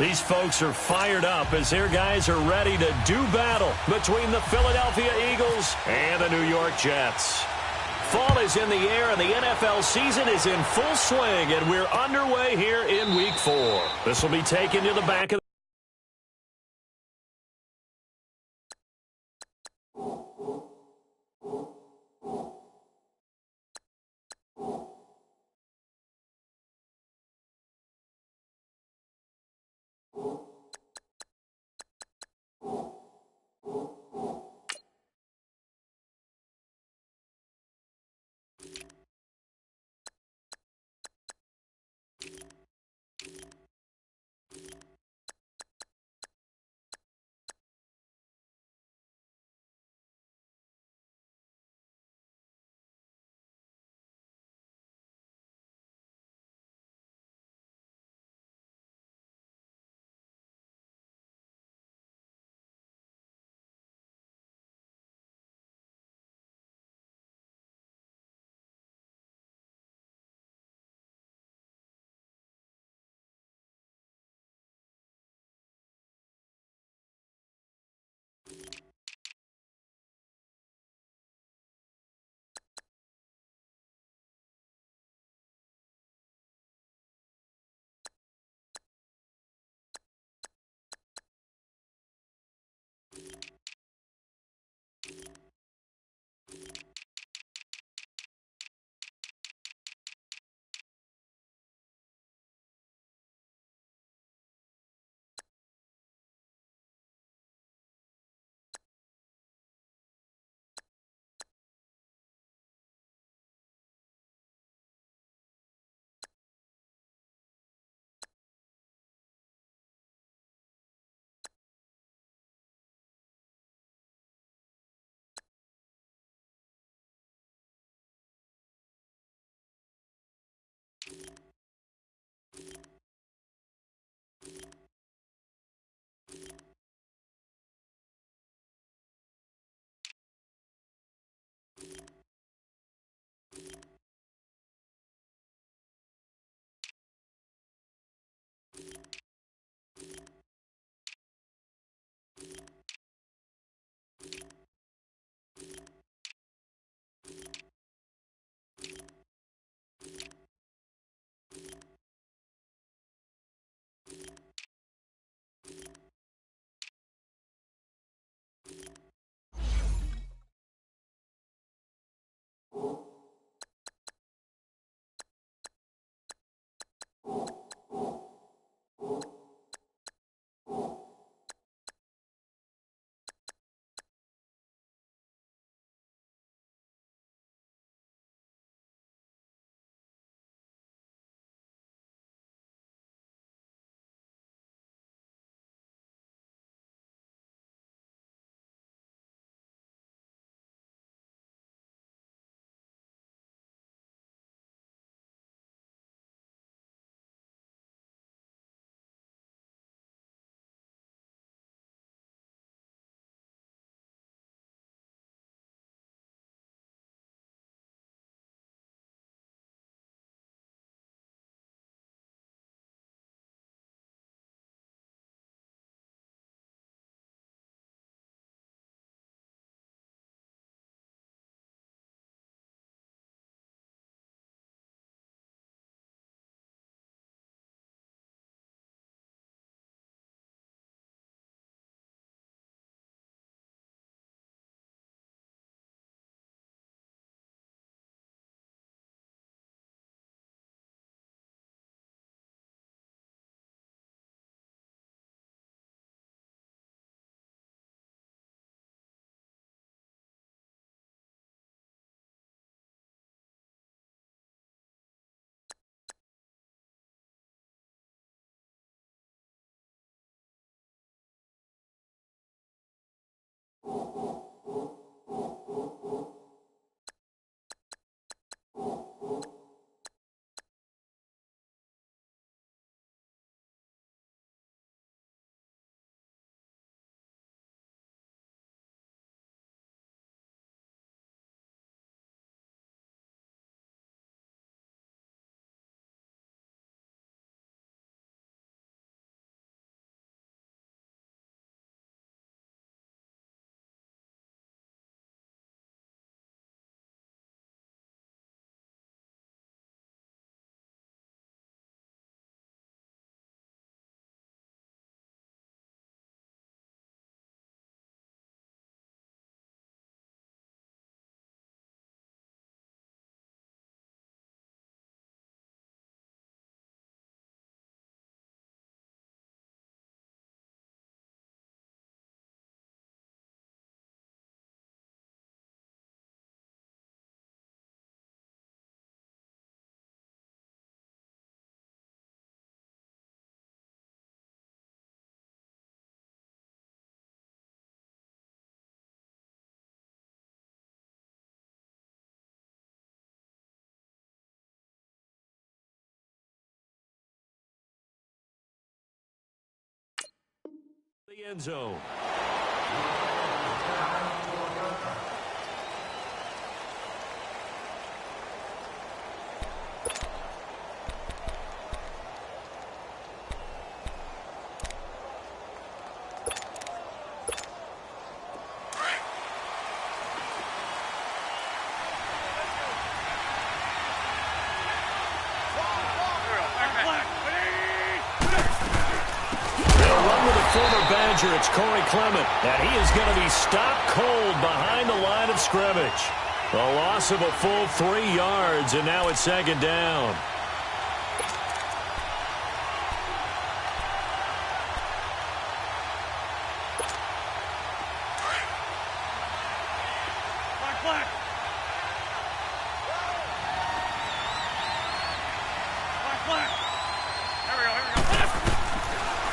These folks are fired up as their guys are ready to do battle between the Philadelphia Eagles and the New York Jets. Fall is in the air and the NFL season is in full swing, and we're underway here in Week 4. This will be taken to the back of The end zone. It's Corey Clement, and he is going to be stopped cold behind the line of scrimmage. A loss of a full 3 yards, and now it's second down.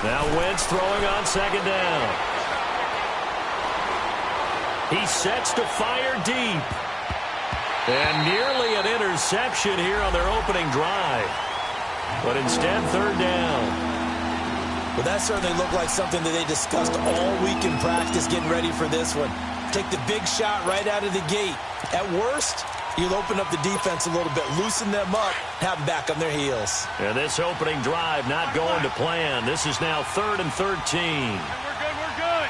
Now Wentz throwing on second down. He sets to fire deep. And nearly an interception here on their opening drive. But instead, third down. Well, that certainly looked like something that they discussed all week in practice getting ready for this one. Take the big shot right out of the gate. At worst, you'll open up the defense a little bit, loosen them up, have them back on their heels. And this opening drive not going to plan. This is now 3rd and 13. We're good.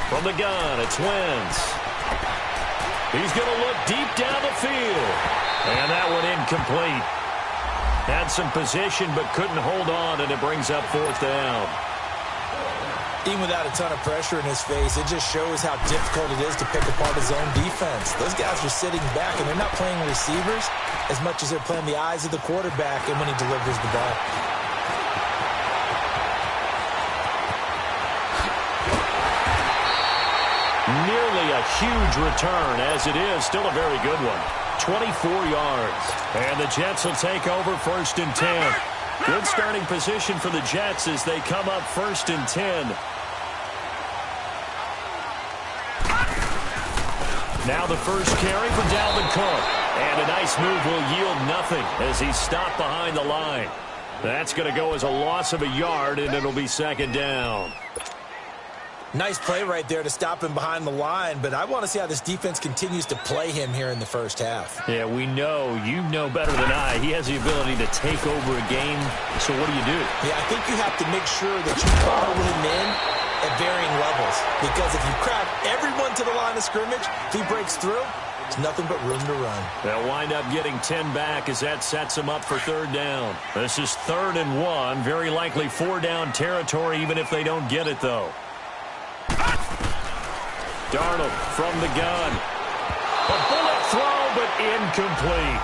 From the gun, it's Wentz. He's going to look deep down the field. And that one incomplete. Had some position but couldn't hold on, and it brings up 4th down. Even without a ton of pressure in his face, it just shows how difficult it is to pick apart his own defense. Those guys are sitting back, and they're not playing receivers as much as they're playing the eyes of the quarterback and when he delivers the ball. Nearly a huge return, as it is still a very good one. 24 yards. And the Jets will take over 1st and 10. Good starting position for the Jets as they come up 1st and 10. Now the first carry for Dalvin Cook. And a nice move will yield nothing as he's stopped behind the line. That's going to go as a loss of a yard, and it'll be second down. Nice play right there to stop him behind the line, but I want to see how this defense continues to play him here in the first half. Yeah, we know. You know better than I. He has the ability to take over a game. So what do you do? Yeah, I think you have to make sure that you follow him in at varying levels. Because if you crowd everyone to the line of scrimmage, if he breaks through, it's nothing but room to run. They'll wind up getting 10 back as that sets him up for 3rd down. This is 3rd and 1. Very likely 4-down territory, even if they don't get it, though. Darnold from the gun. A bullet throw, but incomplete.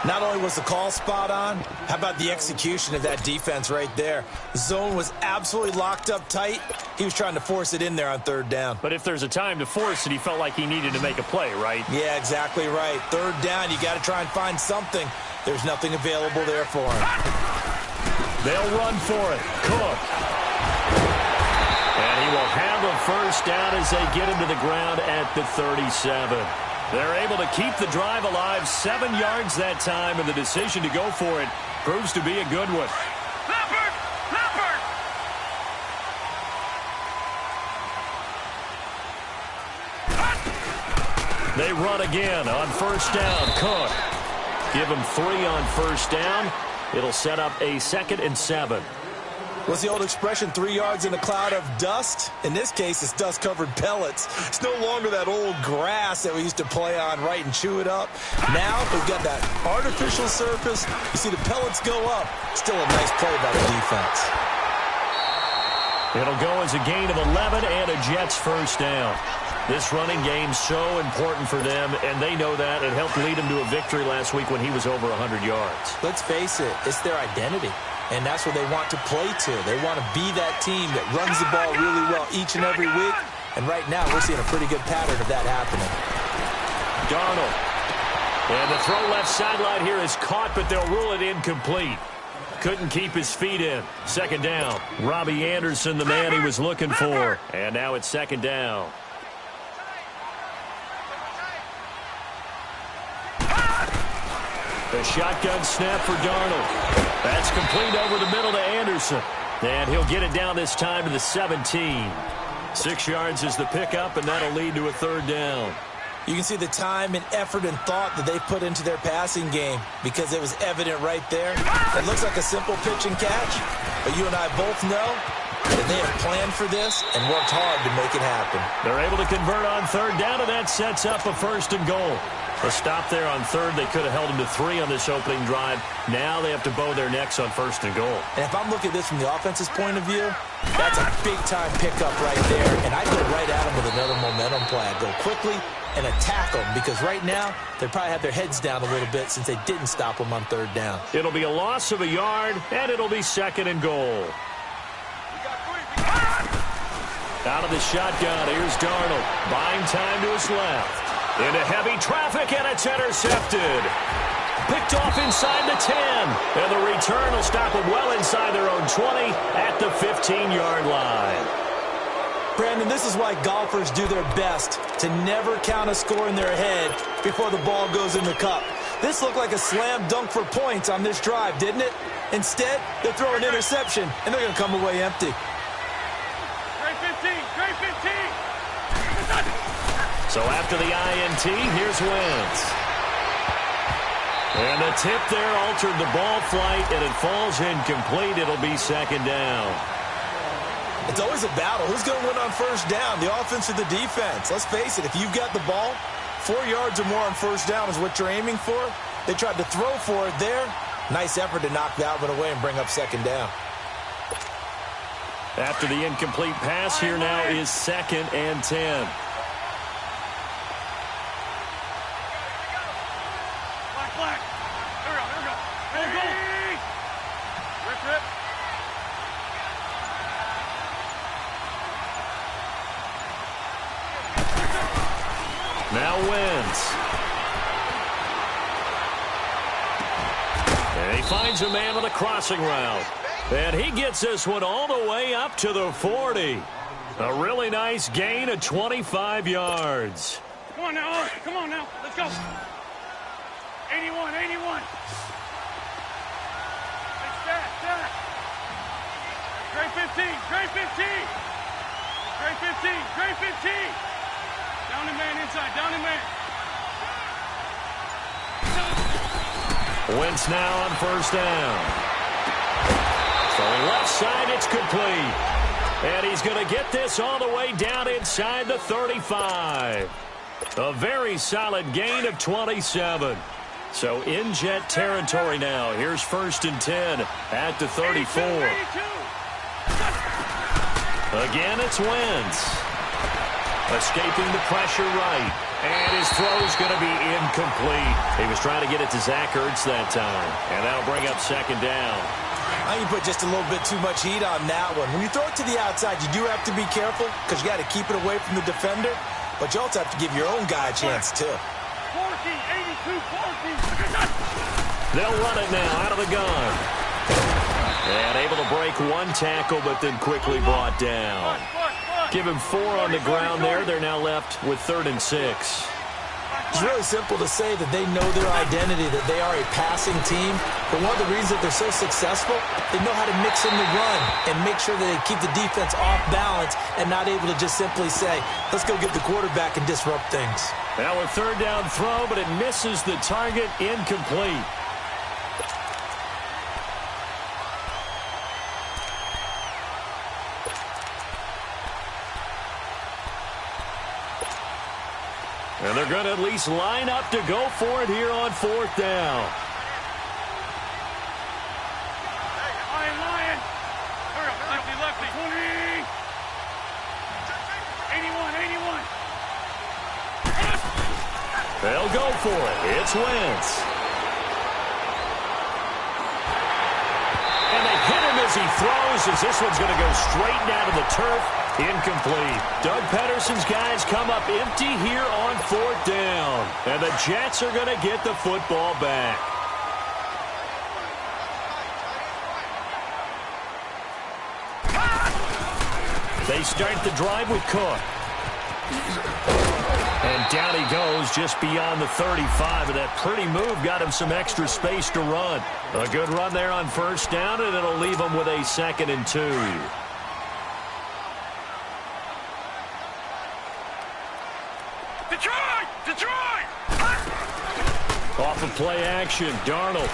Not only was the call spot on, how about the execution of that defense right there? The zone was absolutely locked up tight. He was trying to force it in there on 3rd down. But if there's a time to force it, he felt like he needed to make a play, right? Yeah, exactly right. 3rd down, you got to try and find something. There's nothing available there for him. They'll run for it. Cook. And he will have a first down as they get him to the ground at the 37. They're able to keep the drive alive, 7 yards that time, and the decision to go for it proves to be a good one. They run again on 1st down. Cook. Give him 3 on 1st down. It'll set up a 2nd and 7. What's the old expression, 3 yards in a cloud of dust? In this case, it's dust-covered pellets. It's no longer that old grass that we used to play on, right, and chew it up. Now, we've got that artificial surface. You see the pellets go up. Still a nice play by the defense. It'll go as a gain of 11 and a Jets first down. This running game's so important for them, and they know that. It helped lead them to a victory last week when he was over 100 yards. Let's face it, it's their identity. And that's what they want to play to. They want to be that team that runs the ball really well each and every week. And right now, we're seeing a pretty good pattern of that happening. Darnold. And the throw left sideline here is caught, but they'll rule it incomplete. Couldn't keep his feet in. 2nd down. Robbie Anderson, the man he was looking for. And now it's 2nd down. The shotgun snap for Darnold. That's complete over the middle to Anderson. And he'll get it down this time to the 17. 6 yards is the pickup, and that'll lead to a third down. You can see the time and effort and thought that they put into their passing game because it was evident right there. It looks like a simple pitch and catch, but you and I both know that they have planned for this and worked hard to make it happen. They're able to convert on third down, and that sets up a 1st and goal. A stop there on third. They could have held them to 3 on this opening drive. Now they have to bow their necks on 1st and goal. And if I'm looking at this from the offense's point of view, that's a big-time pickup right there. And I'd go right at them with another momentum play. I'd go quickly and attack them because right now they probably have their heads down a little bit since they didn't stop them on third down. It'll be a loss of a yard, and it'll be 2nd and goal. Out of the shotgun, here's Darnold. Buying time to his left. Into heavy traffic, and it's intercepted. Picked off inside the 10. And the return will stop them well inside their own 20 at the 15-yard line. Brandon, this is why golfers do their best to never count a score in their head before the ball goes in the cup. This looked like a slam dunk for points on this drive, didn't it? Instead, they throw an interception, and they're going to come away empty. Great 15, great 15. So after the INT, here's Wentz. And the tip there altered the ball flight, and it falls incomplete. It'll be 2nd down. It's always a battle. Who's going to win on 1st down, the offense or the defense? Let's face it, if you've got the ball, 4 yards or more on 1st down is what you're aiming for. They tried to throw for it there. Nice effort to knock that one away and bring up 2nd down. After the incomplete pass, here now is 2nd and 10. Black. Here we go. Go. Rip. Now Wentz. And he finds a man on the crossing route. And he gets this one all the way up to the 40. A really nice gain of 25 yards. Come on now. Let's go. 81. Stat. Great 15. Down the man inside. Wentz now on 1st down. So left side, it's complete. And he's going to get this all the way down inside the 35. A very solid gain of 27. So in Jet territory now. Here's 1st and 10 at the 34. 82. Again, it's Wentz. Escaping the pressure right. And his throw's going to be incomplete. He was trying to get it to Zach Ertz that time. And that'll bring up 2nd down. I think you put just a little bit too much heat on that one. When you throw it to the outside, you do have to be careful because you got to keep it away from the defender. But you also have to give your own guy a chance, too. 82. They'll run it now out of the gun. And able to break one tackle, but then quickly brought down. Give him 4 on the ground there. They're now left with 3rd and 6. It's really simple to say that they know their identity, that they are a passing team. But one of the reasons that they're so successful, they know how to mix in the run and make sure that they keep the defense off balance and not able to just simply say, let's go get the quarterback and disrupt things. Now a 3rd down throw, but it misses the target, incomplete. And they're going to at least line up to go for it here on 4th down. Lion. Lefty. 20. 81. They'll go for it. It's Wentz. And they hit him as he throws, as this one's going to go straight down to the turf. Incomplete. Doug Pederson's guys come up empty here on 4th down. And the Jets are going to get the football back. They start the drive with Cook. And down he goes just beyond the 35, and that pretty move got him some extra space to run. A good run there on first down, and it'll leave him with a 2nd and 2. Detroit! Detroit! Off of play action, Darnold.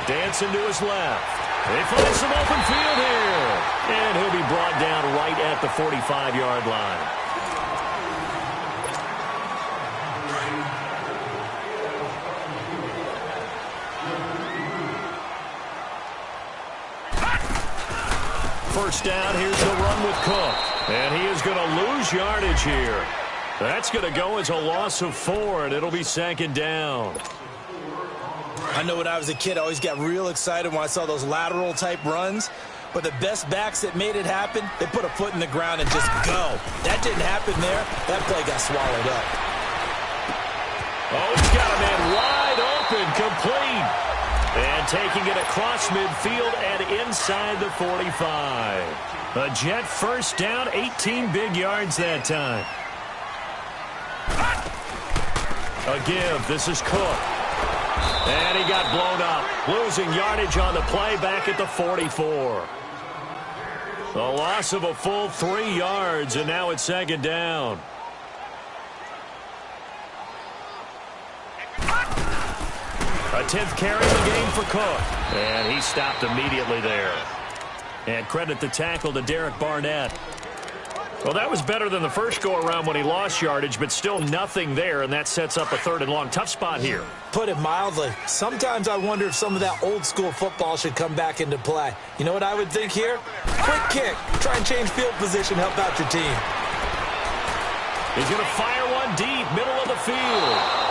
Dancing to his left. They find some open field here. And he'll be brought down right at the 45-yard line. First down, here's the run with Cook. And he is going to lose yardage here. That's going to go as a loss of 4, and it'll be 2nd down. I know when I was a kid, I always got real excited when I saw those lateral-type runs. But the best backs that made it happen, they put a foot in the ground and just go. That didn't happen there. That play got swallowed up. Oh, he's got a man wide open, complete. And taking it across midfield and inside the 45. A Jet first down, 18 big yards that time. A give. This is Cook. And he got blown up. Losing yardage on the play back at the 44. A loss of a full 3 yards, and now it's 2nd down. A 10th carry of the game for Cook. And he stopped immediately there. And credit the tackle to Derek Barnett. Well, that was better than the first go-around when he lost yardage, but still nothing there, and that sets up a 3rd and long. Tough spot here. Put it mildly. Sometimes I wonder if some of that old-school football should come back into play. You know what I would think here? Quick kick. Try and change field position, help out your team. He's going to fire one deep, middle of the field.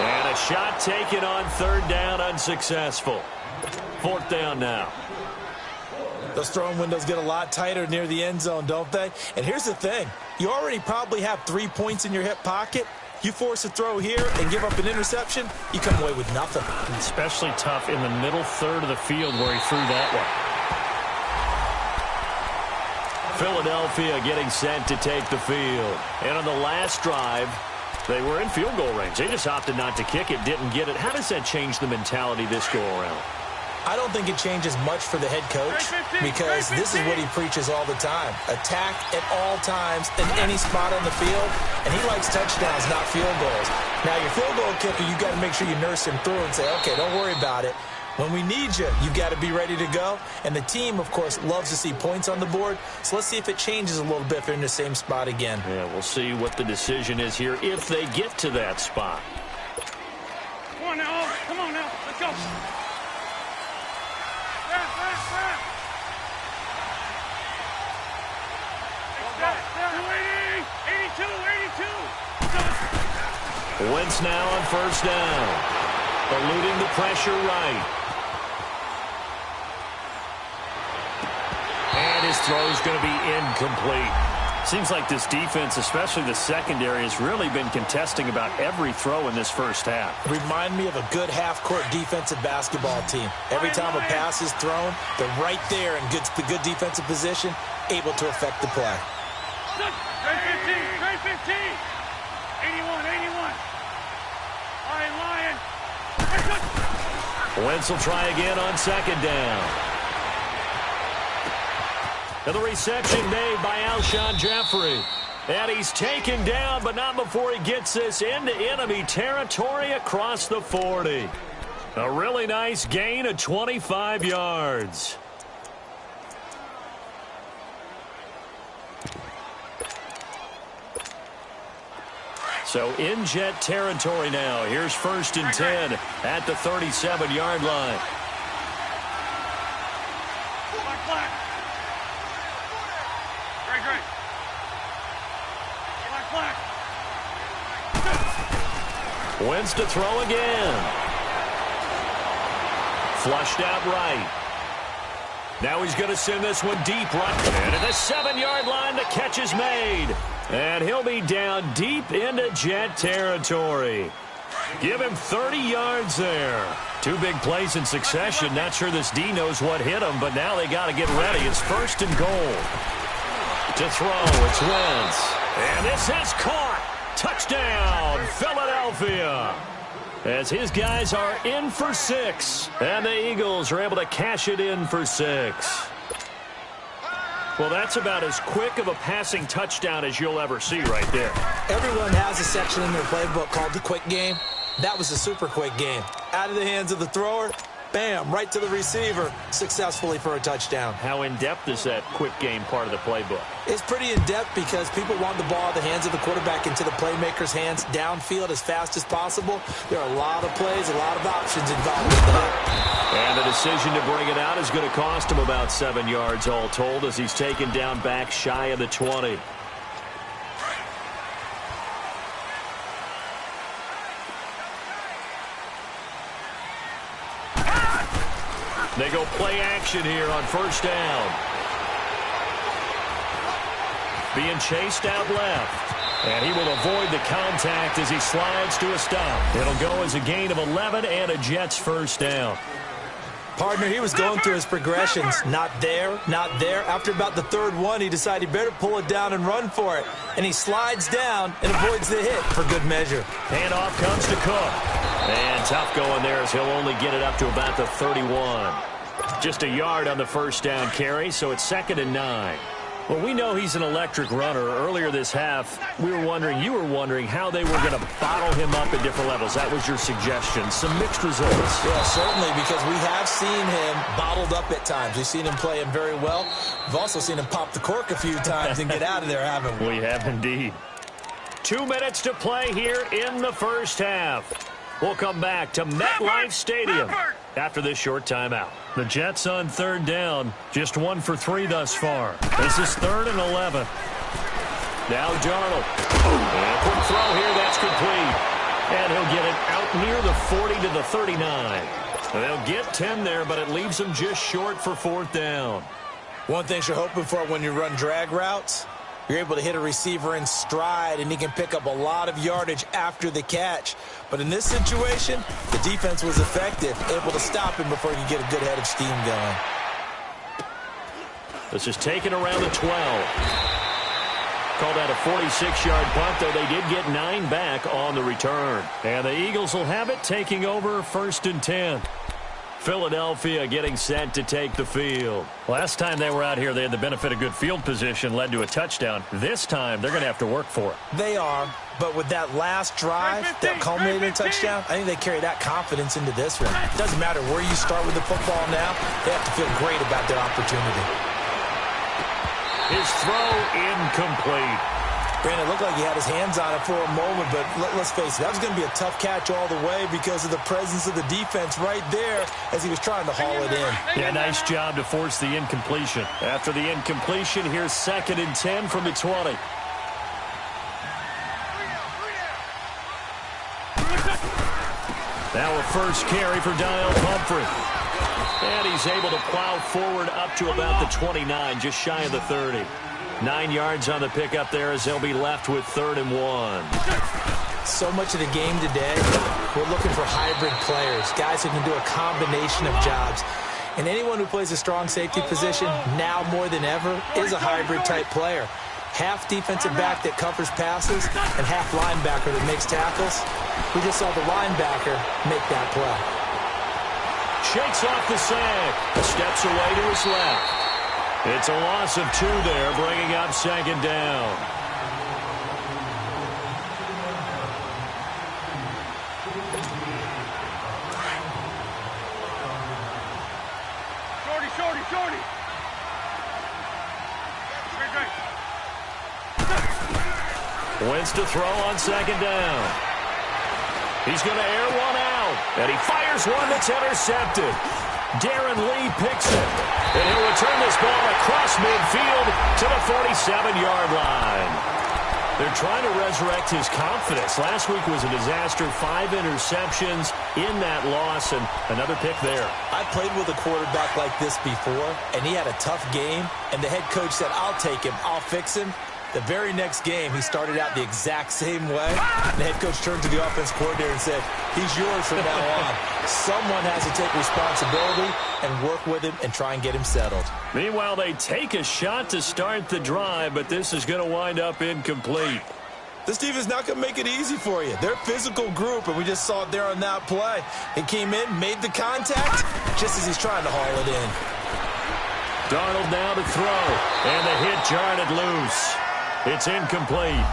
And a shot taken on 3rd down, unsuccessful. 4th down now. Those throwing windows get a lot tighter near the end zone, don't they? And here's the thing. You already probably have 3 points in your hip pocket. You force a throw here and give up an interception, you come away with nothing. Especially tough in the middle 3rd of the field where he threw that one. Philadelphia getting set to take the field. And on the last drive, they were in field goal range. They just opted not to kick it, didn't get it. How does that change the mentality this go-around? I don't think it changes much for the head coach because this is what he preaches all the time. Attack at all times in any spot on the field, and he likes touchdowns, not field goals. Now, your field goal kicker, you got to make sure you nurse him through and say, okay, don't worry about it. When we need you, you got to be ready to go. And the team, of course, loves to see points on the board. So let's see if it changes a little bit if they're in the same spot again. Yeah, we'll see what the decision is here if they get to that spot. Come on now. Come on now. Let's go. Wentz now on first down. Eluding the pressure right. And his throw is going to be incomplete. Seems like this defense, especially the secondary, has really been contesting about every throw in this first half. Remind me of a good half-court defensive basketball team. Every time a pass is thrown, they're right there in good defensive position, able to affect the play. Trade 15, trade 15. 81, 81. All right, Lion. Wentz will try again on second down. And the reception made by Alshon Jeffrey. And he's taken down, but not before he gets this into enemy territory across the 40. A really nice gain of 25 yards. So in Jet territory now. Here's 1st and 10 at the 37-yard line. Wentz to throw again. Flushed out right. Now he's going to send this one deep right. And at the 7-yard line, the catch is made. And he'll be down deep into Jet territory. Give him 30 yards there. 2 big plays in succession. Not sure this D knows what hit him, but now they got to get ready. It's 1st and goal. To To throw, it's Wentz. And this is caught. Touchdown, Philadelphia. As his guys are in for 6. And the Eagles are able to cash it in for 6. Well, that's about as quick of a passing touchdown as you'll ever see right there. Everyone has a section in their playbook called the quick game. That was a super quick game. Out of the hands of the thrower, bam, right to the receiver, successfully for a touchdown. How in-depth is that quick game part of the playbook? It's pretty in-depth because people want the ball out of the hands of the quarterback into the playmaker's hands downfield as fast as possible. There are a lot of plays, a lot of options involved with that. And the decision to bring it out is going to cost him about 7 yards all told as he's taken down back shy of the 20. They go play action here on first down. Being chased out left. And he will avoid the contact as he slides to a stop. It'll go as a gain of 11 and a Jets first down. Partner, he was going through his progressions. Not there, not there. After about the third one, he decided he better pull it down and run for it. And he slides down and avoids the hit for good measure. Handoff comes to Cook. And tough going there as he'll only get it up to about the 31. Just a yard on the first down carry, so it's 2nd and 9. Well, we know he's an electric runner. Earlier this half, you were wondering how they were going to bottle him up at different levels. That was your suggestion. Some mixed results. Yeah, certainly, because we have seen him bottled up at times. We've seen him play him very well. We've also seen him pop the cork a few times and get out of there, haven't we? We have indeed. 2 minutes to play here in the first half. We'll come back to MetLife Stadium after this short timeout. The Jets on third down, just 1 for 3 thus far. This is 3rd and 11. Now Darnold. And quick throw here, that's complete. And he'll get it out near the 40 to the 39. They'll get 10 there, but it leaves them just short for 4th down. One thing you're hoping for when you run drag routes, you're able to hit a receiver in stride, and he can pick up a lot of yardage after the catch. But in this situation, the defense was effective, able to stop him before he could get a good head of steam going. This is taken around the 12. Called out a 46-yard punt, though they did get 9 back on the return. And the Eagles will have it, taking over 1st and 10. Philadelphia getting set to take the field. Last time they were out here, they had the benefit of good field position, led to a touchdown. This time, they're going to have to work for it. They are, but with that last drive that culminated in a touchdown, I think they carry that confidence into this one. It doesn't matter where you start with the football now. They have to feel great about their opportunity. His throw incomplete. Brandon, it looked like he had his hands on it for a moment, but let's face it, that was going to be a tough catch all the way because of the presence of the defense right there as he was trying to haul it in. Yeah, nice job to force the incompletion. After the incompletion, here's 2nd and 10 from the 20. Now a first carry for Daniel Humphrey. And he's able to plow forward up to about the 29, just shy of the 30. 9 yards on the pickup there as they'll be left with 3rd and 1. So much of the game today, we're looking for hybrid players, guys who can do a combination of jobs. And anyone who plays a strong safety position, now more than ever, is a hybrid-type player. Half defensive back that covers passes and half linebacker that makes tackles. We just saw the linebacker make that play. Shakes off the sack. Steps away to his left. It's a loss of 2 there, bringing up 2nd down. Shorty. Wentz to throw on 2nd down. He's going to air one out, and he fires one that's intercepted. Darren Lee picks it, and he'll return this ball across midfield to the 47-yard line. They're trying to resurrect his confidence. Last week was a disaster, 5 interceptions in that loss, and another pick there. I played with a quarterback like this before, and he had a tough game, and the head coach said, I'll take him, I'll fix him. The very next game, he started out the exact same way. The head coach turned to the offense coordinator and said, he's yours from now on. Someone has to take responsibility and work with him and try and get him settled. Meanwhile, they take a shot to start the drive, but this is going to wind up incomplete. This team is not going to make it easy for you. They're a physical group, and we just saw it there on that play. He came in, made the contact, just as he's trying to haul it in. Darnold now to throw, and the hit jarred it loose. It's incomplete.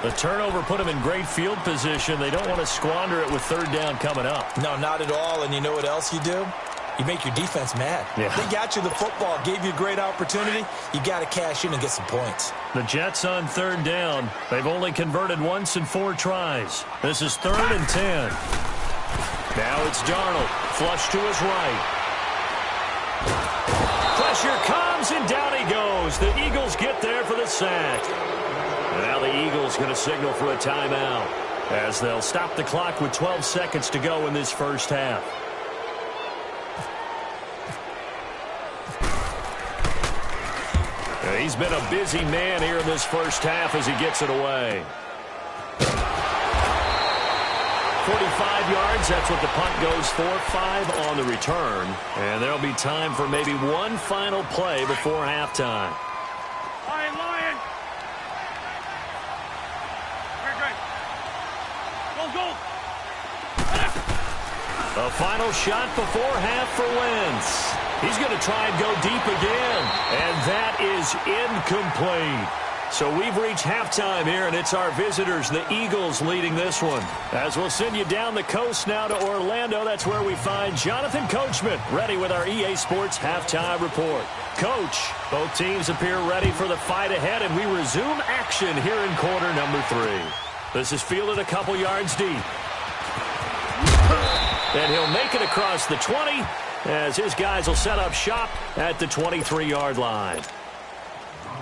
The turnover put him in great field position. They don't want to squander it with third down coming up. No, not at all, and you know what else you do? You make your defense mad. Yeah. They got you the football, gave you a great opportunity. You got to cash in and get some points. The Jets on third down. They've only converted once in 4 tries. This is 3rd and 10. Now it's Darnold. Flush to his right. Pressure comes, and down he goes. The Eagles get there for the sack. And now the Eagles going to signal for a timeout as they'll stop the clock with 12 seconds to go in this first half. He's been a busy man here in this first half as he gets it away. 45 yards, that's what the punt goes for. 5 on the return. And there'll be time for maybe one final play before halftime. Lion, Lion. Great. Go. A final shot before half for Wentz. He's going to try and go deep again. And that is incomplete. So we've reached halftime here, and it's our visitors, the Eagles, leading this one. As we'll send you down the coast now to Orlando, that's where we find Jonathan Coachman, ready with our EA Sports Halftime Report. Coach, both teams appear ready for the fight ahead, and we resume action here in quarter number 3. This is fielded a couple yards deep. And he'll make it across the 20, as his guys will set up shop at the 23-yard line.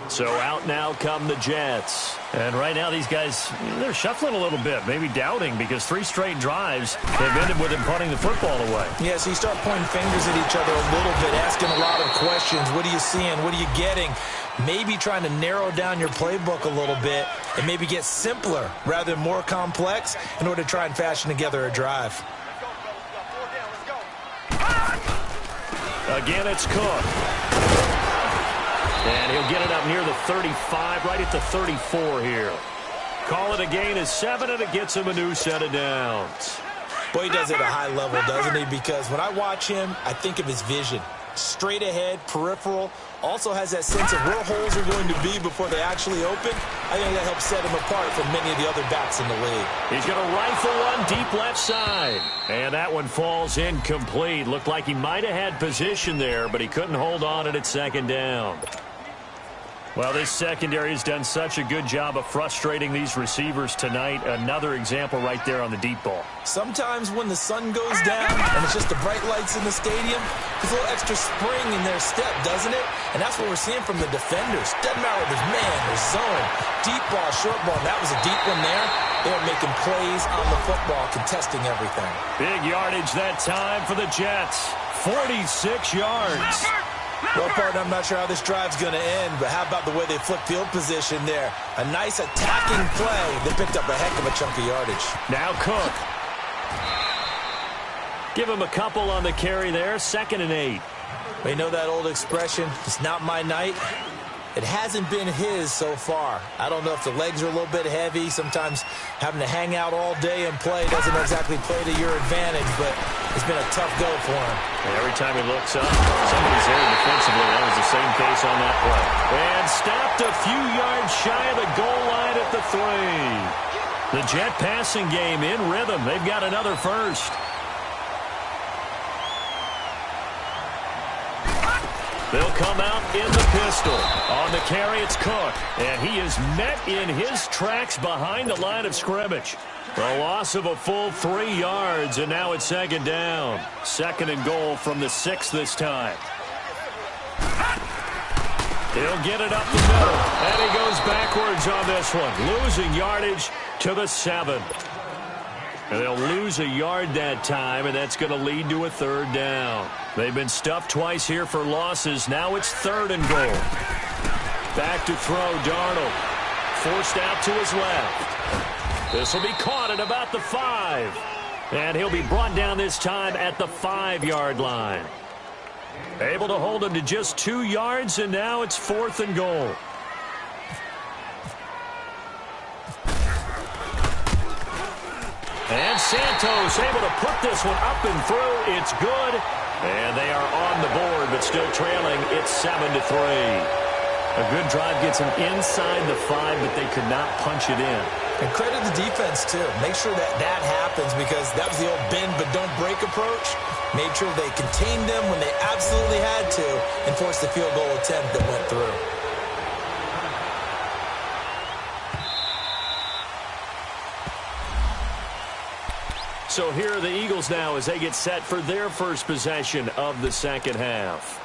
So out now come the Jets. And right now these guys, they're shuffling a little bit, maybe doubting, because 3 straight drives have ended with him punting the football away. Yeah, so you start pointing fingers at each other a little bit, asking a lot of questions. What are you seeing? What are you getting? Maybe trying to narrow down your playbook a little bit and maybe get simpler rather than more complex in order to try and fashion together a drive. Again, it's Cook. And he'll get it up near the 35, right at the 34 here. Call it a gain of 7, and it gets him a new set of downs. Boy, he does it at a high level, doesn't he? Because when I watch him, I think of his vision. Straight ahead, peripheral, also has that sense of where holes are going to be before they actually open. I think that helps set him apart from many of the other backs in the league. He's going to rifle one deep left side. And that one falls incomplete. Looked like he might have had position there, but he couldn't hold on at second down. Well, this secondary has done such a good job of frustrating these receivers tonight. Another example right there on the deep ball. Sometimes when the sun goes down and it's just the bright lights in the stadium, there's a little extra spring in their step, doesn't it? And that's what we're seeing from the defenders. Doesn't matter if there's man, there's zone, deep ball, short ball. That was a deep one there. They're making plays on the football, contesting everything. Big yardage that time for the Jets. 46 yards. Well, partner, I'm not sure how this drive's going to end, but how about the way they flip field position there? A nice attacking play. They picked up a heck of a chunk of yardage. Now Cook. Give him a couple on the carry there. 2nd and 8. You know that old expression, it's not my night? It hasn't been his so far. I don't know if the legs are a little bit heavy. Sometimes having to hang out all day and play doesn't exactly play to your advantage, but it's been a tough go for him. And every time he looks up, somebody's there defensively. That was the same case on that play. And stopped a few yards shy of the goal line at the 3. The Jet passing game in rhythm. They've got another first. They'll come out in the pistol. On the carry, it's Cook. And he is met in his tracks behind the line of scrimmage. A loss of a full 3 yards, and now it's 2nd down. 2nd and goal from the 6 this time. He'll get it up the middle, and he goes backwards on this one. Losing yardage to the 7. And they'll lose a yard that time, and that's going to lead to a 3rd down. They've been stuffed twice here for losses. Now it's 3rd and goal. Back to throw, Darnold. Forced out to his left. This will be caught at about the 5. And he'll be brought down this time at the 5-yard line. Able to hold him to just 2 yards, and now it's 4th and goal. And Santos able to put this one up and through. It's good. And they are on the board, but still trailing. It's 7-3. A good drive gets them inside the 5, but they could not punch it in. And credit the defense, too. Make sure that happens, because that was the old bend but don't break approach. Made sure they contained them when they absolutely had to and forced the field goal attempt that went through. So here are the Eagles now as they get set for their first possession of the second half.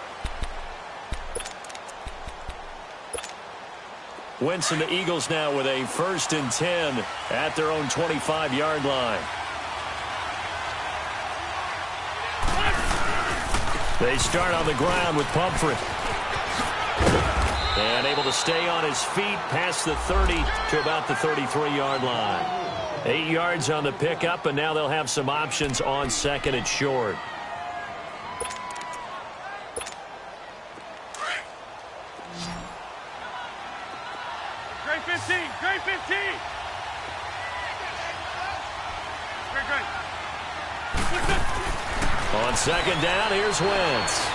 Wentz and the Eagles now with a 1st and 10 at their own 25-yard line. They start on the ground with Pumphrey. And able to stay on his feet past the 30 to about the 33-yard line. 8 yards on the pickup, and now they'll have some options on 2nd and short. Great 15. Great 15. Great. On 2nd down, here's Wentz.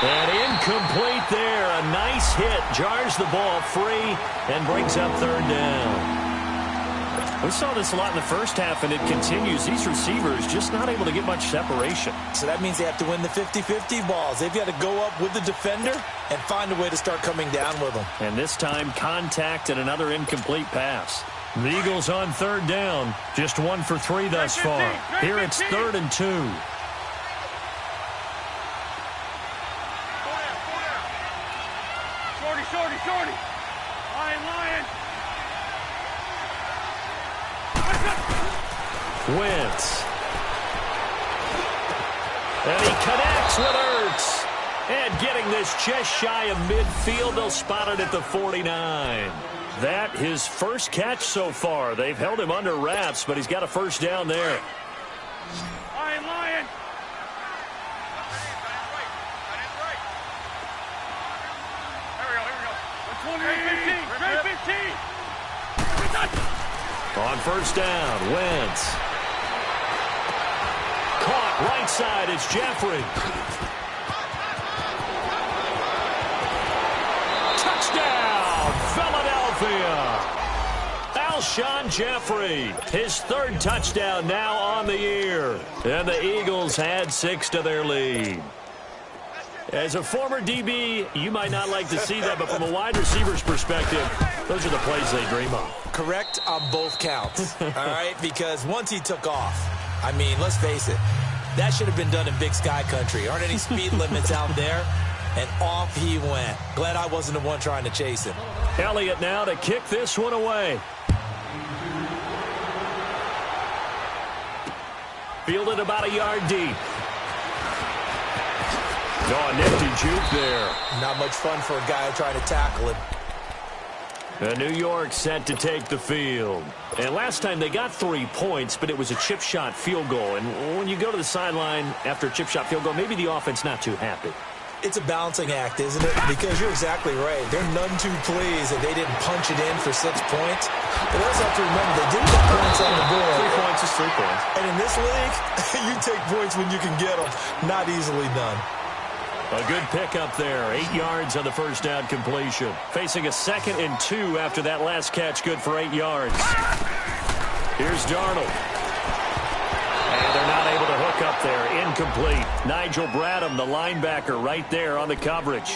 And incomplete there. A nice hit. Jars the ball free and brings up 3rd down. We saw this a lot in the first half, and it continues. These receivers just not able to get much separation. So that means they have to win the 50-50 balls. They've got to go up with the defender and find a way to start coming down with them. And this time, contact and another incomplete pass. The Eagles on 3rd down. Just 1 for 3 thus far. Here it's 3rd and 2. Shorty. Lion. Wentz. And he connects with Ertz. And getting this just shy of midfield, they'll spot it at the 49. That his first catch so far. They've held him under wraps, but he's got a 1st down there. Lion. Great 15. On 1st down, Wentz. Caught right side, it's Jeffrey. Touchdown, Philadelphia. Alshon Jeffrey, his 3rd touchdown now on the year. And the Eagles add 6 to their lead. As a former DB, you might not like to see that, but from a wide receiver's perspective, those are the plays they dream of. Correct on both counts, all right? Because once he took off, I mean, let's face it, that should have been done in Big Sky Country. Aren't any speed limits out there? And off he went. Glad I wasn't the one trying to chase him. Elliott now to kick this one away. Fielded about a yard deep. Oh, a nifty juke there. Not much fun for a guy trying to tackle him. And New York set to take the field. And last time they got 3 points, but it was a chip shot field goal. And when you go to the sideline after a chip shot field goal, maybe the offense not too happy. It's a balancing act, isn't it? Because you're exactly right. They're none too pleased that they didn't punch it in for 6 points. But also have to remember, they did get points on the board. 3 points is 3 points. And in this league, you take points when you can get them. Not easily done. A good pickup there. 8 yards on the 1st down completion. Facing a 2nd and 2 after that last catch. Good for 8 yards. Here's Darnold. And they're not able to hook up there. Incomplete. Nigel Bradham, the linebacker, right there on the coverage.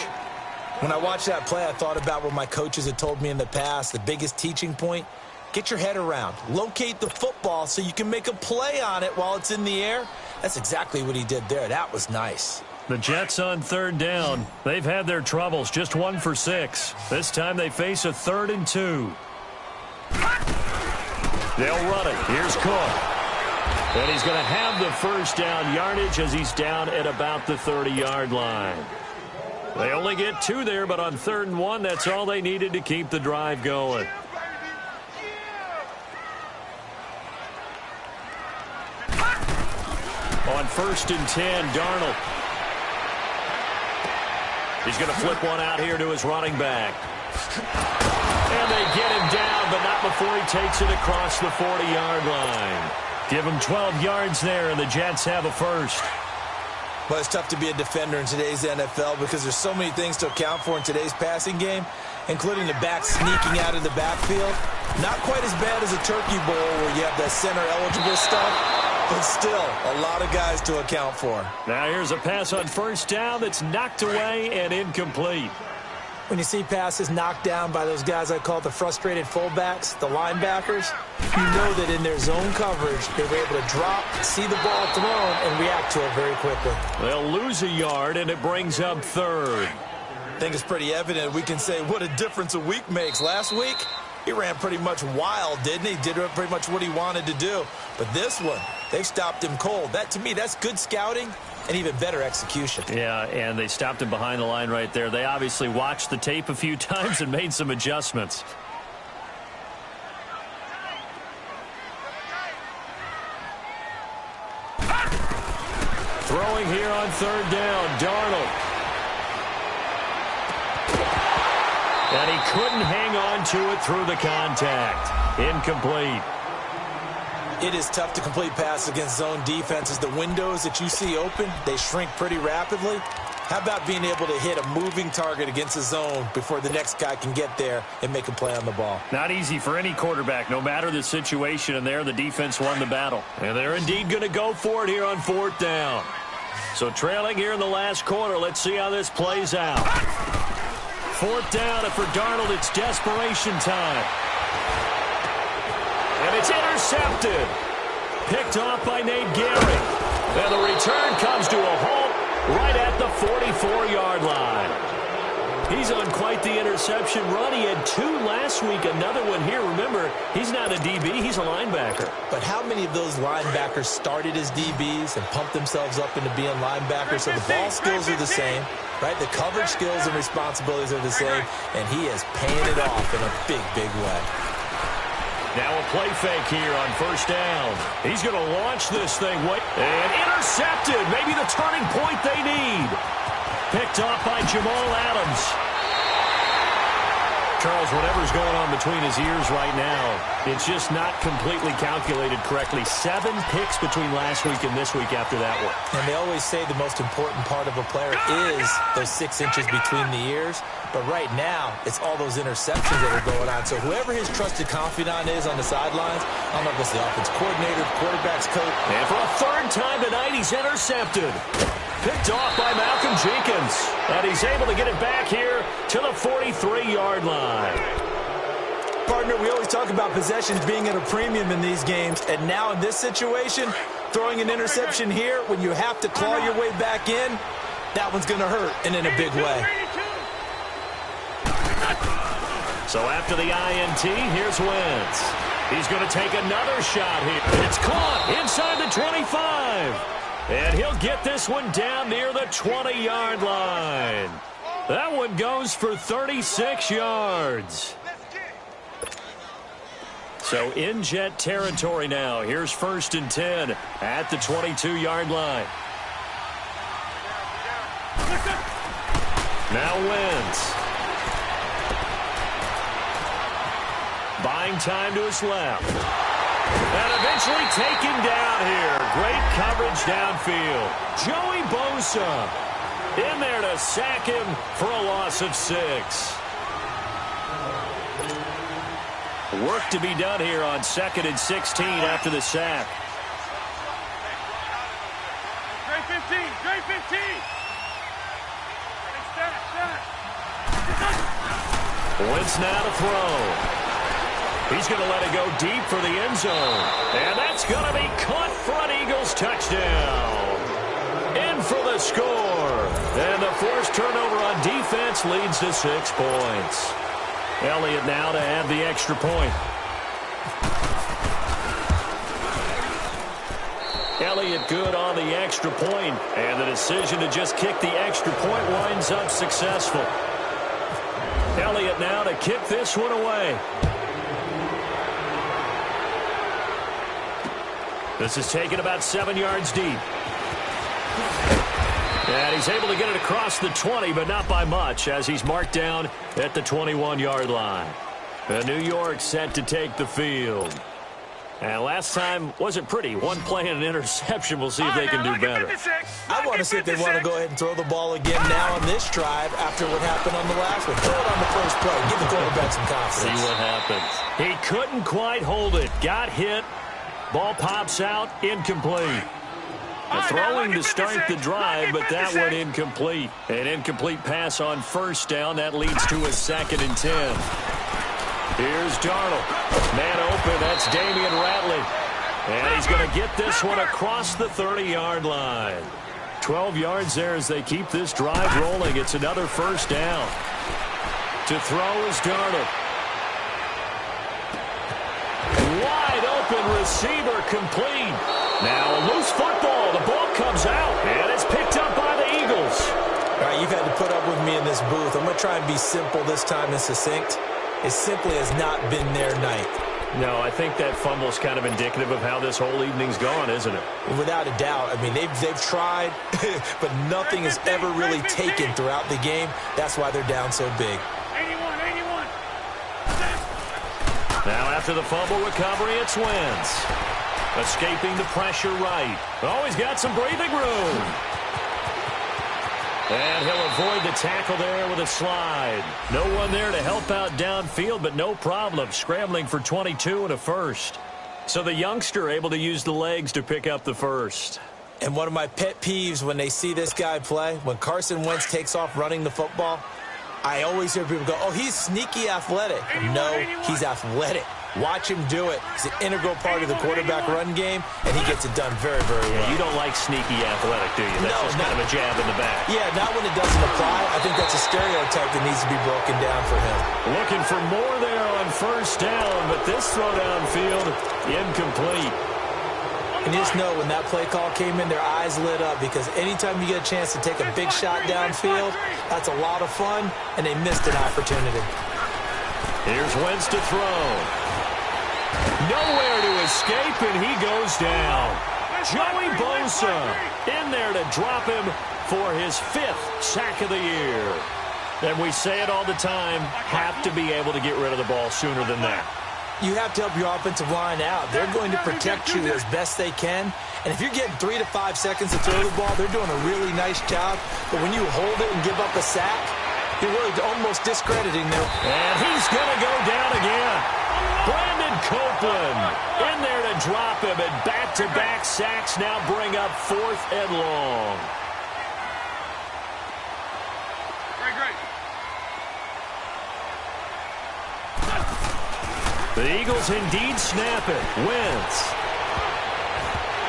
When I watched that play, I thought about what my coaches had told me in the past. The biggest teaching point, get your head around. Locate the football so you can make a play on it while it's in the air. That's exactly what he did there. That was nice. The Jets on 3rd down. They've had their troubles. Just 1 for 6. This time they face a 3rd and 2. They'll run it. Here's Cook. And he's going to have the first down yardage as he's down at about the 30-yard line. They only get 2 there, but on 3rd and 1, that's all they needed to keep the drive going. On 1st and 10, Darnold. He's going to flip one out here to his running back. And they get him down, but not before he takes it across the 40-yard line. Give him 12 yards there, and the Jets have a first. Well, it's tough to be a defender in today's NFL because there's so many things to account for in today's passing game, including the back sneaking out of the backfield. Not quite as bad as a turkey bowl where you have that center-eligible stuff, but still a lot of guys to account for. Now here's a pass on 1st down that's knocked away and incomplete. When you see passes knocked down by those guys I call the frustrated fullbacks, the linebackers, you know that in their zone coverage, they were able to drop, see the ball thrown, and react to it very quickly. They'll lose a yard, and it brings up 3rd. I think it's pretty evident we can say what a difference a week makes. Last week, he ran pretty much wild, didn't he? Did pretty much what he wanted to do. But this one, they've stopped him cold. That, to me, that's good scouting and even better execution. Yeah, and they stopped him behind the line right there. They obviously watched the tape a few times and made some adjustments. Throwing here on 3rd down, Darnold. And he couldn't hang on to it through the contact. Incomplete. It is tough to complete passes against zone defenses. The windows that you see open, they shrink pretty rapidly. How about being able to hit a moving target against a zone before the next guy can get there and make a play on the ball? Not easy for any quarterback, no matter the situation, and there the defense won the battle. And they're indeed going to go for it here on 4th down. So trailing here in the last quarter, let's see how this plays out. 4th down, and for Darnold, it's desperation time. And it's intercepted. Picked off by Nate Gehring. And the return comes to a halt right at the 44-yard line. He's on quite the interception run. He had 2 last week, another one here. Remember, he's not a DB, he's a linebacker. But how many of those linebackers started as DBs and pumped themselves up into being linebackers? So the ball skills are the same, right? The coverage skills and responsibilities are the same, and he is paying it off in a big, big way. Now a play fake here on 1st down. He's going to launch this thing. And intercepted. Maybe the turning point they need. Picked off by Jamal Adams. Charles, whatever's going on between his ears right now, it's just not completely calculated correctly. 7 picks between last week and this week after that one. And they always say the most important part of a player is those 6 inches between the ears. But right now, it's all those interceptions that are going on. So whoever his trusted confidant is on the sidelines, I don't know if it's the offense coordinator, quarterback's coach. And for a 3rd time tonight, he's intercepted. Picked off by Malcolm Jenkins. And he's able to get it back here to the 43-yard line. Partner, we always talk about possessions being at a premium in these games. And now in this situation, throwing an interception here when you have to claw your way back in, that one's going to hurt, and in a big way. So after the INT, here's Wentz. He's going to take another shot here. It's caught inside the 25. And he'll get this one down near the 20-yard line. That one goes for 36 yards. So in Jet territory now. Here's 1st and 10 at the 22-yard line. Now Wentz. Buying time to his left. And eventually taken down here. Great coverage downfield. Joey Bosa in there to sack him for a loss of 6. Work to be done here on 2nd and 16 after the sack. Great 15, great 15. Wentz now to throw. He's going to let it go deep for the end zone. And that's going to be caught for an Eagles touchdown. In for the score. And the forced turnover on defense leads to 6 points. Elliott now to add the extra point. Elliott good on the extra point, and the decision to just kick the extra point winds up successful. Elliott now to kick this one away. This is taken about 7 yards deep. And he's able to get it across the 20, but not by much, as he's marked down at the 21-yard line. And New York set to take the field. And last time wasn't pretty. One play and an interception. We'll see if they can do better. I want to see if they want to go ahead and throw the ball again now on this drive after what happened on the last one. Throw it on the first play. Give the quarterback some confidence. See what happens. He couldn't quite hold it. Got hit. Ball pops out. Incomplete. The throwing to start the drive, but that one incomplete. An incomplete pass on first down. That leads to a 2nd and 10. Here's Darnold. Man open. That's Damian Ratley. And he's going to get this one across the 30-yard line. 12 yards there as they keep this drive rolling. It's another first down. To throw is Darnold. Wide open receiver complete. Now a loose football. The ball comes out, and it's picked up by the Eagles. All right, you've had to put up with me in this booth. I'm going to try and be simple this time and succinct. It simply has not been their night. No, I think that fumble's kind of indicative of how this whole evening's gone, isn't it? Without a doubt. I mean, they've tried, but nothing is ever really taken throughout the game. That's why they're down so big. 81. Now after the fumble recovery, it's Wentz. Escaping the pressure right. Oh, he's got some breathing room. And he'll avoid the tackle there with a slide. No one there to help out downfield, but no problem. Scrambling for 22 and a first. So the youngster able to use the legs to pick up the first. And one of my pet peeves when they see this guy play, when Carson Wentz takes off running the football, I always hear people go, oh, he's sneaky athletic. No, he's athletic. Watch him do it. He's an integral part of the quarterback run game, and he gets it done very, very well. You don't like sneaky athletic, do you? That's just kind of a jab in the back. Yeah, not when it doesn't apply. I think that's a stereotype that needs to be broken down for him. Looking for more there on first down, but this throw downfield, incomplete. And you just know when that play call came in, their eyes lit up, because anytime you get a chance to take a big shot downfield, that's a lot of fun, and they missed an opportunity. Here's Wentz to throw. Nowhere to escape, and he goes down. Joey Bosa in there to drop him for his 5th sack of the year. And we say it all the time, have to be able to get rid of the ball sooner than that. You have to help your offensive line out. They're going to protect you as best they can. And if you're getting 3 to 5 seconds to throw the ball, they're doing a really nice job. But when you hold it and give up a sack, you're really almost discrediting them. And he's going to go down again. Brandon Copeland in there to drop him, and back-to-back sacks now bring up 4th and long. Great. The Eagles indeed snap it. Wentz.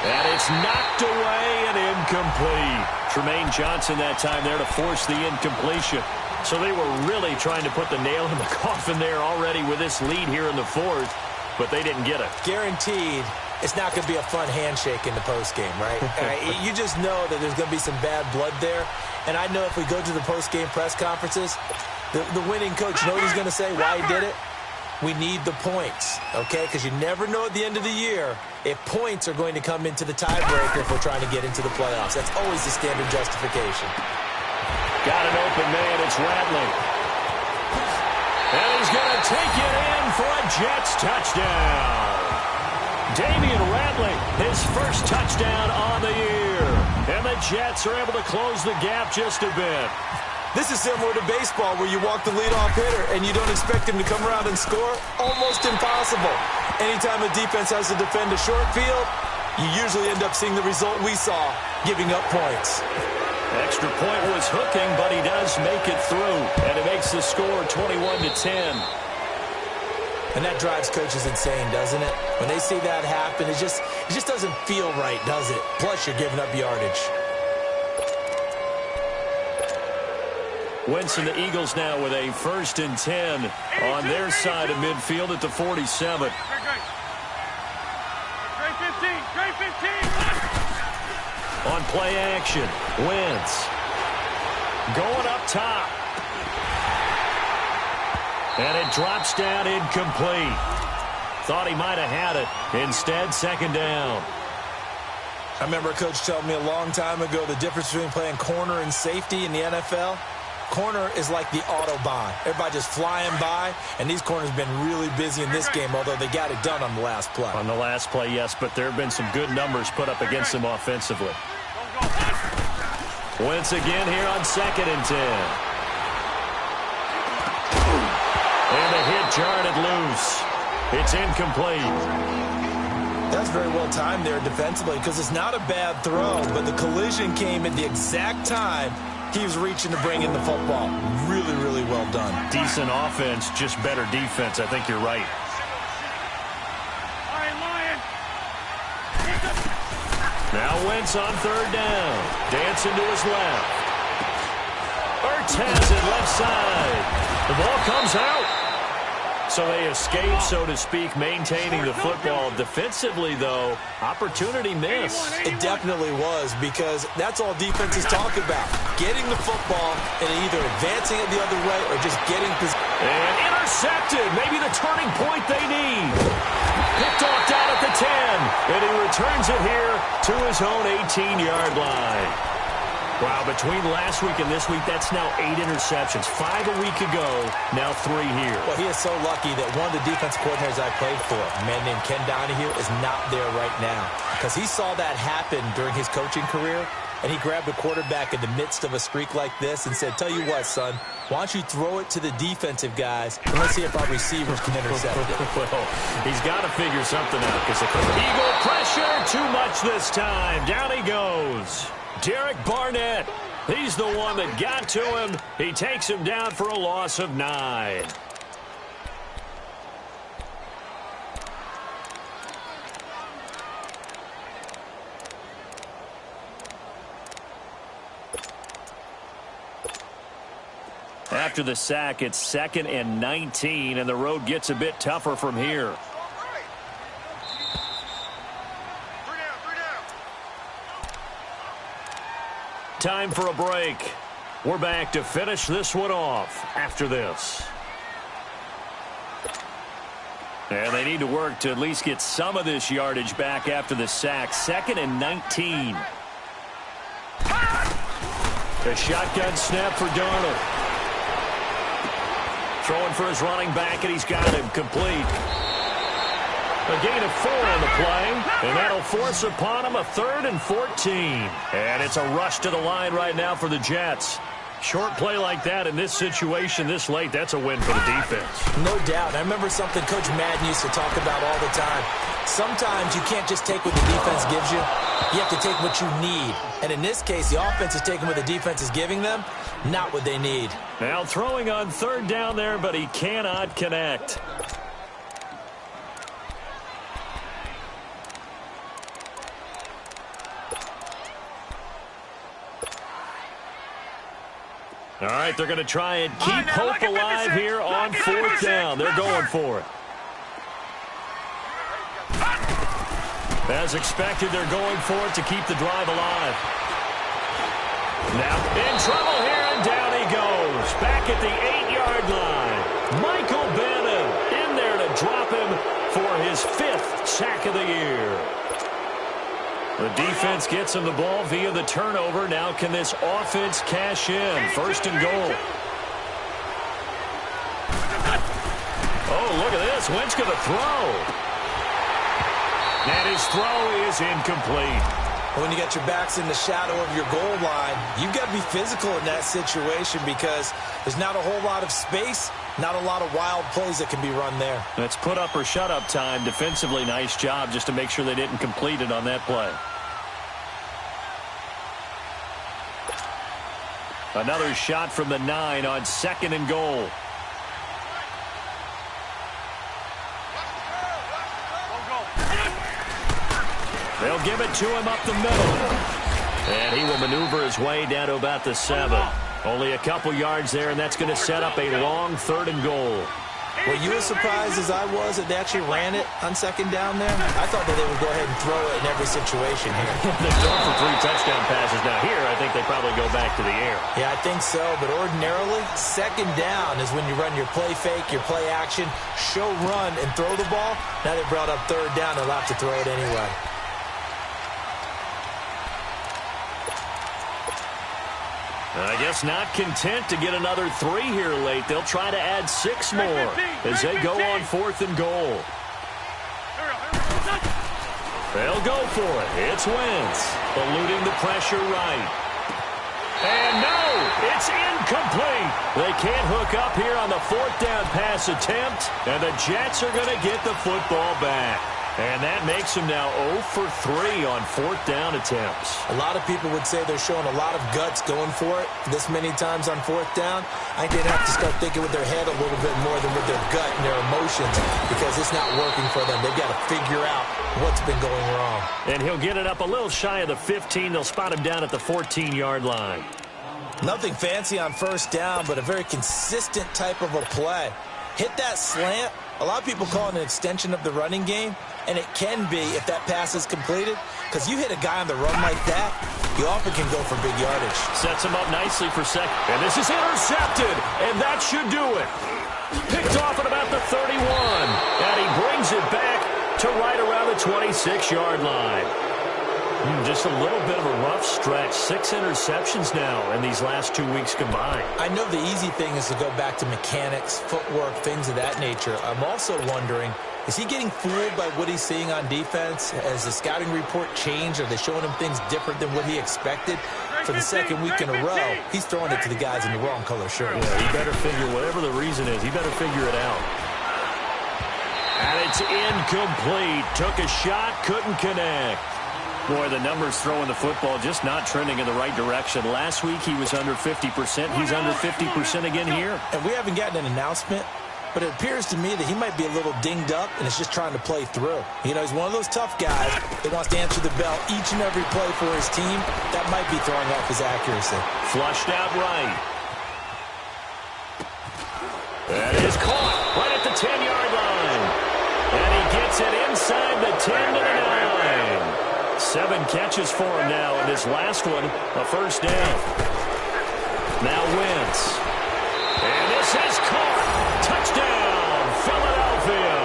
And it's knocked away and incomplete. Tremaine Johnson that time there to force the incompletion. So they were really trying to put the nail in the coffin there already with this lead here in the 4th, but they didn't get it. Guaranteed it's not going to be a fun handshake in the postgame, right? You just know that there's going to be some bad blood there. And I know if we go to the postgame press conferences, the winning coach, you know what he's going to say, why he did it? We need the points, okay? Because you never know at the end of the year if points are going to come into the tiebreaker if we're trying to get into the playoffs. That's always the standard justification. Got an open man. It's Ratley. And he's going to take it in for a Jets touchdown. Damian Ratley, his first touchdown on the year. And the Jets are able to close the gap just a bit. This is similar to baseball where you walk the leadoff hitter and you don't expect him to come around and score. Almost impossible. Anytime a defense has to defend a short field, you usually end up seeing the result we saw, giving up points. Extra point was hooking, but he does make it through. And it makes the score 21-10. And that drives coaches insane, doesn't it? When they see that happen, it just doesn't feel right, does it? Plus, you're giving up yardage. Wentz and the Eagles now with a 1st and 10 on their side of midfield at the 47. Great 15. On play action, Wentz. Going up top. And it drops down incomplete. Thought he might have had it. Instead, second down. I remember a coach telling me a long time ago the difference between playing corner and safety in the NFL. Corner is like the Autobahn. Everybody just flying by, and these corners have been really busy in this game, although they got it done on the last play. On the last play, yes, but there have been some good numbers put up against them offensively. Wentz again here on 2nd and 10. And a hit jarred it loose. It's incomplete. That's very well timed there defensively because it's not a bad throw, but the collision came at the exact time he was reaching to bring in the football. Really, really well done. Decent offense, just better defense. I think you're right. Now Wentz on 3rd down. Dancing to his left. Ertz has it left side. The ball comes out. So they escape, so to speak, maintaining the football. Defensively, though, opportunity miss. It definitely was, because that's all defenses talk about. Getting the football and either advancing it the other way or just getting possession. And intercepted. Maybe the turning point they need. Picked off down at the 10. And he returns it here to his own 18-yard line. Wow, between last week and this week, that's now 8 interceptions. 5 a week ago, now 3 here. Well, he is so lucky that one of the defense coordinators I played for, a man named Ken Donahue, is not there right now. Because he saw that happen during his coaching career, and he grabbed a quarterback in the midst of a streak like this and said, tell you what, son, why don't you throw it to the defensive guys, and let's see if our receivers can intercept it. Well, he's got to figure something out, because Eagle pressure, too much this time. Down he goes. Derek Barnett, he's the one that got to him. He takes him down for a loss of 9. After the sack, it's 2nd and 19, and the road gets a bit tougher from here. Time for a break. We're back to finish this one off after this. And they need to work to at least get some of this yardage back after the sack. 2nd and 19. A shotgun snap for Darnold. Throwing for his running back, and he's got him complete. A gain of 4 on the play, and that'll force upon him a 3rd and 14. And it's a rush to the line right now for the Jets. Short play like that in this situation this late, that's a win for the defense. No doubt. I remember something Coach Madden used to talk about all the time. Sometimes you can't just take what the defense gives you. You have to take what you need. And in this case, the offense is taking what the defense is giving them, not what they need. Now throwing on 3rd down there, but he cannot connect. All right, they're going to try and keep hope alive here on 4th down. They're going for it. As expected, they're going for it to keep the drive alive. Now in trouble here, and down he goes. Back at the 8-yard line. Michael Bannon in there to drop him for his 5th sack of the year. The defense gets him the ball via the turnover. Now can this offense cash in? 1st and goal. Oh, look at this. Wentz going to throw. And his throw is incomplete. When you got your backs in the shadow of your goal line, you've got to be physical in that situation because there's not a whole lot of space, not a lot of wild plays that can be run there. That's put up or shut up time. Defensively, nice job just to make sure they didn't complete it on that play. Another shot from the 9 on 2nd and goal. They'll give it to him up the middle. And he will maneuver his way down to about the 7. Only a couple yards there, and that's going to set up a long 3rd and goal. Were you as surprised as I was that they actually ran it on second down there? I thought that they would go ahead and throw it in every situation here. They're going for 3 touchdown passes. Now here, I think they probably go back to the air. Yeah, I think so. But ordinarily, second down is when you run your play fake, your play action, show run, and throw the ball. Now they brought up third down. They'll have to throw it anyway. I guess not content to get another 3 here late. They'll try to add 6 more as they go on 4th and goal. They'll go for it. It's Wentz, eluding the pressure right. And no, it's incomplete. They can't hook up here on the 4th down pass attempt, and the Jets are going to get the football back. And that makes them now 0 for 3 on 4th down attempts. A lot of people would say they're showing a lot of guts going for it this many times on 4th down. I think they'd have to start thinking with their head a little bit more than with their gut and their emotions because it's not working for them. They've got to figure out what's been going wrong. And he'll get it up a little shy of the 15. They'll spot him down at the 14-yard line. Nothing fancy on 1st down, but a very consistent type of a play. Hit that slant. A lot of people call it an extension of the running game, and it can be if that pass is completed, because you hit a guy on the run like that, you often can go for big yardage. Sets him up nicely for second. And this is intercepted, and that should do it. Picked off at about the 31, and he brings it back to right around the 26-yard line. Just a little bit of a rough stretch. 6 interceptions now in these last 2 weeks combined. I know the easy thing is to go back to mechanics, footwork, things of that nature. I'm also wondering, is he getting fooled by what he's seeing on defense? Has the scouting report changed? Are they showing him things different than what he expected? For the second week in a row, he's throwing it to the guys in the wrong color shirt. Yeah, he better figure, whatever the reason is, he better figure it out. And it's incomplete. Took a shot, couldn't connect. Boy, the numbers throwing the football just not trending in the right direction. Last week he was under 50%. He's under 50% again here. And we haven't gotten an announcement, but it appears to me that he might be a little dinged up and is just trying to play through. You know, he's one of those tough guys that wants to answer the bell each and every play for his team. That might be throwing off his accuracy. Flushed out right. That is caught right at the 10-yard line. And he gets it inside the 10 to the 9. 7 catches for him now, and his last one, a 1st down. Now Wentz. And this is caught. Touchdown, Philadelphia.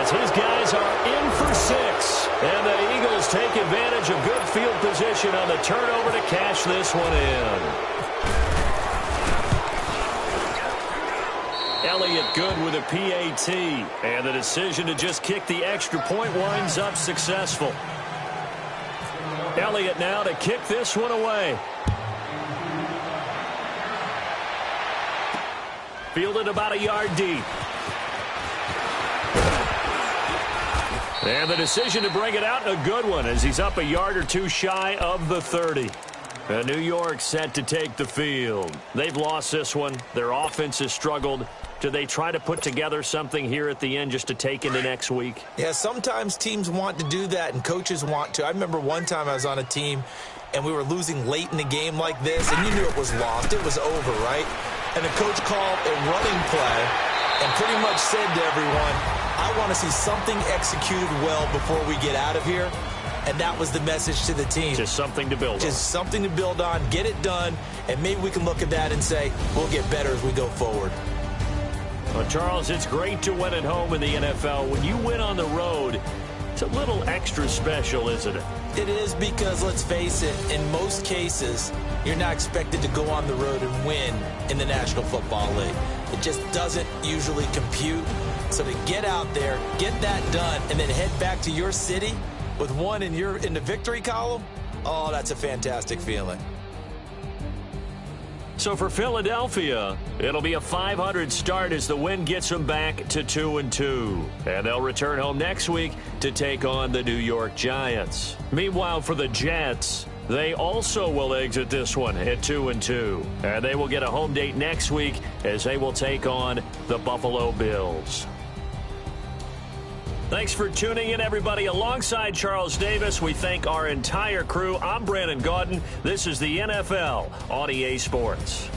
As his guys are in for 6. And the Eagles take advantage of good field position on the turnover to cash this one in. Elliott good with a PAT. And the decision to just kick the extra point winds up successful. Elliott now to kick this one away. Fielded about a yard deep. And the decision to bring it out, a good one, as he's up a yard or 2 shy of the 30. And New York set to take the field. They've lost this one. Their offense has struggled. Do they try to put together something here at the end just to take into next week? Yeah, sometimes teams want to do that and coaches want to. I remember one time I was on a team and we were losing late in the game like this, and you knew it was lost. It was over, right? And the coach called a running play and pretty much said to everyone, I want to see something executed well before we get out of here. And that was the message to the team. Just something to build on. Just something to build on, get it done, and maybe we can look at that and say, we'll get better as we go forward. Well, Charles, it's great to win at home in the NFL. When you win on the road, it's a little extra special, isn't it? It is, because, let's face it, in most cases, you're not expected to go on the road and win in the National Football League. It just doesn't usually compute. So to get out there, get that done, and then head back to your city with one in the victory column, oh, that's a fantastic feeling. So for Philadelphia, it'll be a 500 start as the win gets them back to 2-2. And they'll return home next week to take on the New York Giants. Meanwhile, for the Jets, they also will exit this one at 2-2. And they will get a home date next week as they will take on the Buffalo Bills. Thanks for tuning in, everybody. Alongside Charles Davis, we thank our entire crew. I'm Brandon Gaudin. This is the NFL on EA Sports.